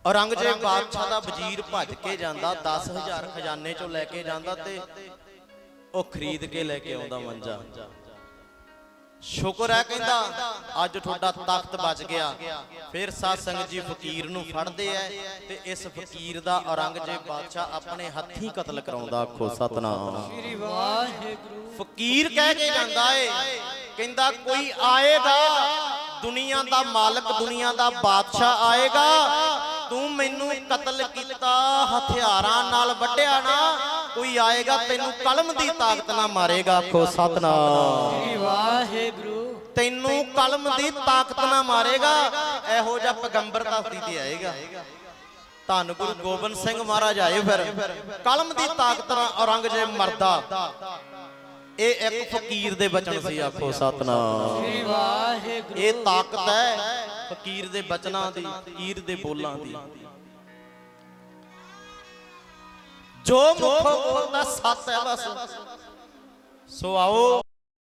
औरंगजेब बादशाह दा वजीर भज के जांदा 10,000 खजाने चों लैके जांदा ते ओ खरीद के लैके आउंदा मंजा। शुक्र है कहंदा अज तुहाडा तख्त बच गया। फिर साध संगत जी फकीर नूं फड़दे ऐ ते इस फकीर दा औरंगजेब बादशाह अपने हत्थीं कतल कराउंदा। आखो सतनाम श्री वाहिगुरू। फकीर कह के जांदा है कहंदा कोई आएगा दुनिया दा मालक दुनिया दा बादशाह आएगा, तू मैनू कतल किया हथियारां नाल वड्डिया ना, कोई आएगा तेनू कलम दी ताकत ना मारेगा। आखो सतनाम श्री वाहिगुरू। तेनू कलम दी ताकत ना मारेगा। एहो जिहा पैगंबर धरती ते आएगा। धन गुरु गोबिंद सिंह महाराज आए फिर कलम दी ताकत नाल औरंगजेब मरदा। ये एक फकीर दे बचन सी। आखो सतनाम श्री वाहिगुरू। ये ताकत है फकीर दे बचनां दी, फकीर दे बोलां दी। जो मुखों बोलदा सत है बस। सो आओ